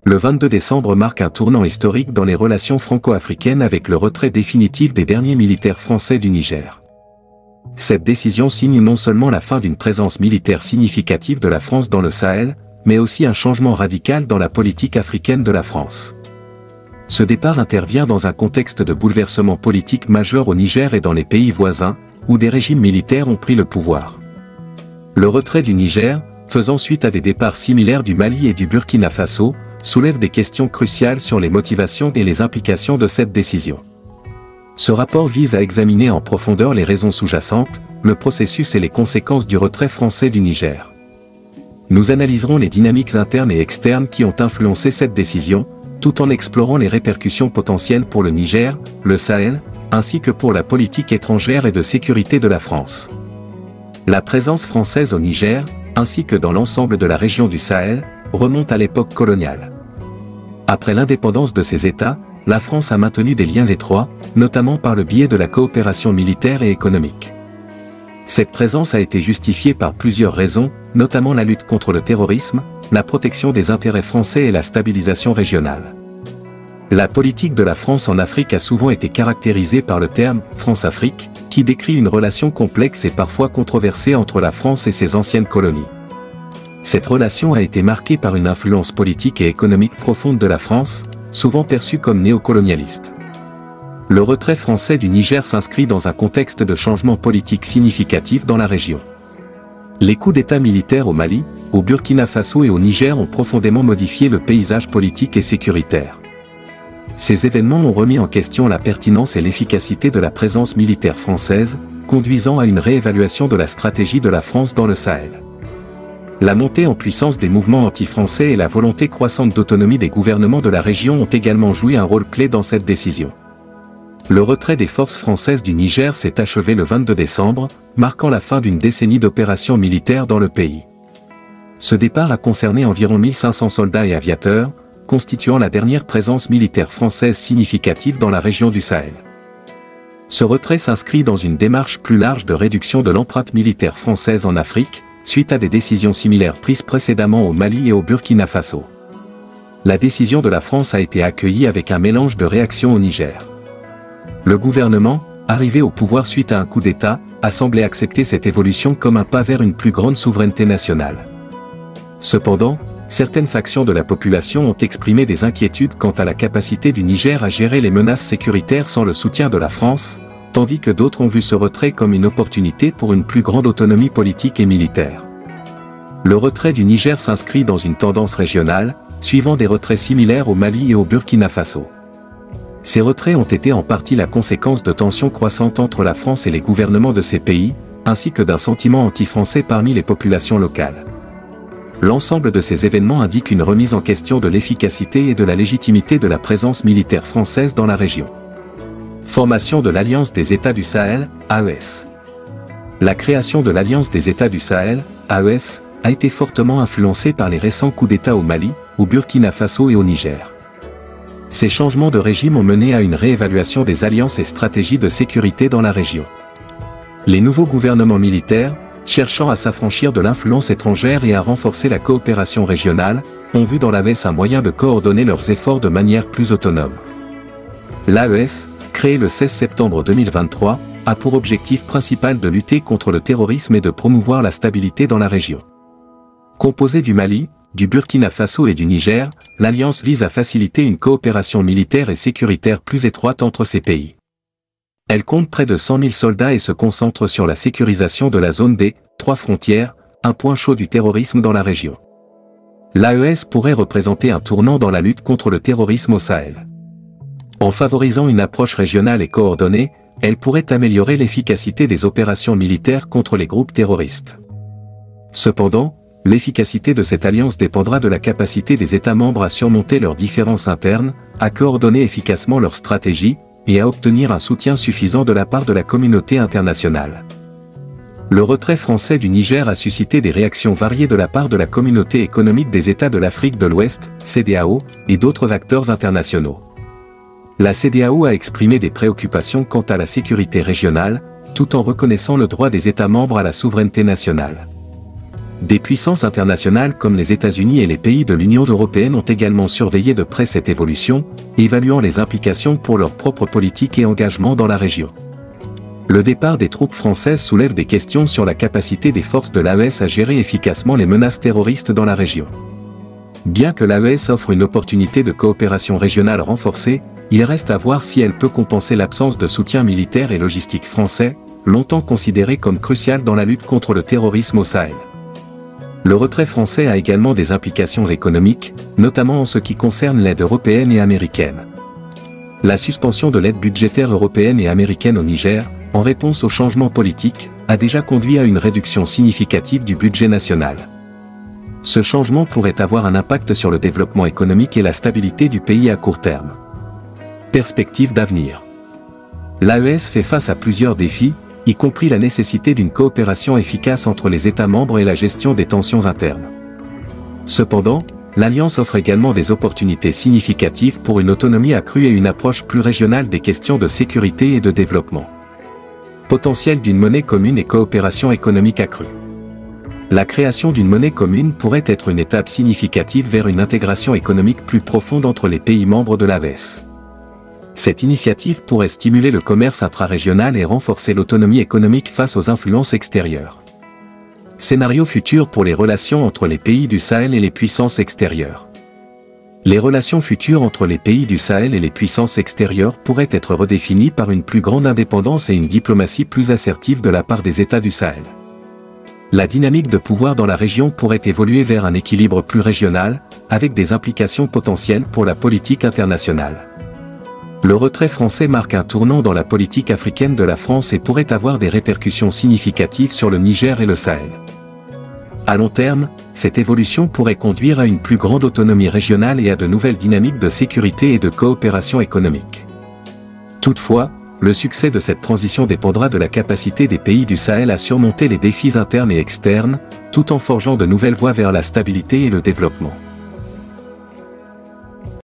Le 22 décembre marque un tournant historique dans les relations franco-africaines avec le retrait définitif des derniers militaires français du Niger. Cette décision signe non seulement la fin d'une présence militaire significative de la France dans le Sahel, mais aussi un changement radical dans la politique africaine de la France. Ce départ intervient dans un contexte de bouleversement politique majeur au Niger et dans les pays voisins, où des régimes militaires ont pris le pouvoir. Le retrait du Niger, faisant suite à des départs similaires du Mali et du Burkina Faso, soulève des questions cruciales sur les motivations et les implications de cette décision. Ce rapport vise à examiner en profondeur les raisons sous-jacentes, le processus et les conséquences du retrait français du Niger. Nous analyserons les dynamiques internes et externes qui ont influencé cette décision, tout en explorant les répercussions potentielles pour le Niger, le Sahel, ainsi que pour la politique étrangère et de sécurité de la France. La présence française au Niger, ainsi que dans l'ensemble de la région du Sahel, remonte à l'époque coloniale. Après l'indépendance de ces États, la France a maintenu des liens étroits, notamment par le biais de la coopération militaire et économique. Cette présence a été justifiée par plusieurs raisons, notamment la lutte contre le terrorisme, la protection des intérêts français et la stabilisation régionale. La politique de la France en Afrique a souvent été caractérisée par le terme « France-Afrique », qui décrit une relation complexe et parfois controversée entre la France et ses anciennes colonies. Cette relation a été marquée par une influence politique et économique profonde de la France, souvent perçue comme néocolonialiste. Le retrait français du Niger s'inscrit dans un contexte de changement politique significatif dans la région. Les coups d'État militaires au Mali, au Burkina Faso et au Niger ont profondément modifié le paysage politique et sécuritaire. Ces événements ont remis en question la pertinence et l'efficacité de la présence militaire française, conduisant à une réévaluation de la stratégie de la France dans le Sahel. La montée en puissance des mouvements anti-français et la volonté croissante d'autonomie des gouvernements de la région ont également joué un rôle clé dans cette décision. Le retrait des forces françaises du Niger s'est achevé le 22 décembre, marquant la fin d'une décennie d'opérations militaires dans le pays. Ce départ a concerné environ 1500 soldats et aviateurs, constituant la dernière présence militaire française significative dans la région du Sahel. Ce retrait s'inscrit dans une démarche plus large de réduction de l'empreinte militaire française en Afrique, suite à des décisions similaires prises précédemment au Mali et au Burkina Faso. La décision de la France a été accueillie avec un mélange de réactions au Niger. Le gouvernement, arrivé au pouvoir suite à un coup d'État, a semblé accepter cette évolution comme un pas vers une plus grande souveraineté nationale. Cependant, certaines factions de la population ont exprimé des inquiétudes quant à la capacité du Niger à gérer les menaces sécuritaires sans le soutien de la France, tandis que d'autres ont vu ce retrait comme une opportunité pour une plus grande autonomie politique et militaire. Le retrait du Niger s'inscrit dans une tendance régionale, suivant des retraits similaires au Mali et au Burkina Faso. Ces retraits ont été en partie la conséquence de tensions croissantes entre la France et les gouvernements de ces pays, ainsi que d'un sentiment anti-français parmi les populations locales. L'ensemble de ces événements indique une remise en question de l'efficacité et de la légitimité de la présence militaire française dans la région. Formation de l'Alliance des États du Sahel, AES. La création de l'Alliance des États du Sahel, AES, a été fortement influencée par les récents coups d'État au Mali, au Burkina Faso et au Niger. Ces changements de régime ont mené à une réévaluation des alliances et stratégies de sécurité dans la région. Les nouveaux gouvernements militaires, cherchant à s'affranchir de l'influence étrangère et à renforcer la coopération régionale, ont vu dans l'AES un moyen de coordonner leurs efforts de manière plus autonome. L'AES, créée le 16 septembre 2023, a pour objectif principal de lutter contre le terrorisme et de promouvoir la stabilité dans la région. Composée du Mali, du Burkina Faso et du Niger, l'Alliance vise à faciliter une coopération militaire et sécuritaire plus étroite entre ces pays. Elle compte près de 100 000 soldats et se concentre sur la sécurisation de la zone des trois frontières, un point chaud du terrorisme dans la région. L'AES pourrait représenter un tournant dans la lutte contre le terrorisme au Sahel. En favorisant une approche régionale et coordonnée, elle pourrait améliorer l'efficacité des opérations militaires contre les groupes terroristes. Cependant, l'efficacité de cette alliance dépendra de la capacité des États membres à surmonter leurs différences internes, à coordonner efficacement leurs stratégies, et à obtenir un soutien suffisant de la part de la communauté internationale. Le retrait français du Niger a suscité des réactions variées de la part de la Communauté économique des États de l'Afrique de l'Ouest, CEDEAO, et d'autres acteurs internationaux. La CEDEAO a exprimé des préoccupations quant à la sécurité régionale, tout en reconnaissant le droit des États membres à la souveraineté nationale. Des puissances internationales comme les États-Unis et les pays de l'Union européenne ont également surveillé de près cette évolution, évaluant les implications pour leur propre politique et engagement dans la région. Le départ des troupes françaises soulève des questions sur la capacité des forces de l'AES à gérer efficacement les menaces terroristes dans la région. Bien que l'AES offre une opportunité de coopération régionale renforcée, il reste à voir si elle peut compenser l'absence de soutien militaire et logistique français, longtemps considéré comme crucial dans la lutte contre le terrorisme au Sahel. Le retrait français a également des implications économiques, notamment en ce qui concerne l'aide européenne et américaine. La suspension de l'aide budgétaire européenne et américaine au Niger, en réponse aux changements politiques, a déjà conduit à une réduction significative du budget national. Ce changement pourrait avoir un impact sur le développement économique et la stabilité du pays à court terme. Perspectives d'avenir. L'AES fait face à plusieurs défis, y compris la nécessité d'une coopération efficace entre les États membres et la gestion des tensions internes. Cependant, l'Alliance offre également des opportunités significatives pour une autonomie accrue et une approche plus régionale des questions de sécurité et de développement. Potentiel d'une monnaie commune et coopération économique accrue. La création d'une monnaie commune pourrait être une étape significative vers une intégration économique plus profonde entre les pays membres de l'AES. Cette initiative pourrait stimuler le commerce intra-régional et renforcer l'autonomie économique face aux influences extérieures. Scénario futur pour les relations entre les pays du Sahel et les puissances extérieures. Les relations futures entre les pays du Sahel et les puissances extérieures pourraient être redéfinies par une plus grande indépendance et une diplomatie plus assertive de la part des États du Sahel. La dynamique de pouvoir dans la région pourrait évoluer vers un équilibre plus régional, avec des implications potentielles pour la politique internationale. Le retrait français marque un tournant dans la politique africaine de la France et pourrait avoir des répercussions significatives sur le Niger et le Sahel. À long terme, cette évolution pourrait conduire à une plus grande autonomie régionale et à de nouvelles dynamiques de sécurité et de coopération économique. Toutefois, le succès de cette transition dépendra de la capacité des pays du Sahel à surmonter les défis internes et externes, tout en forgeant de nouvelles voies vers la stabilité et le développement.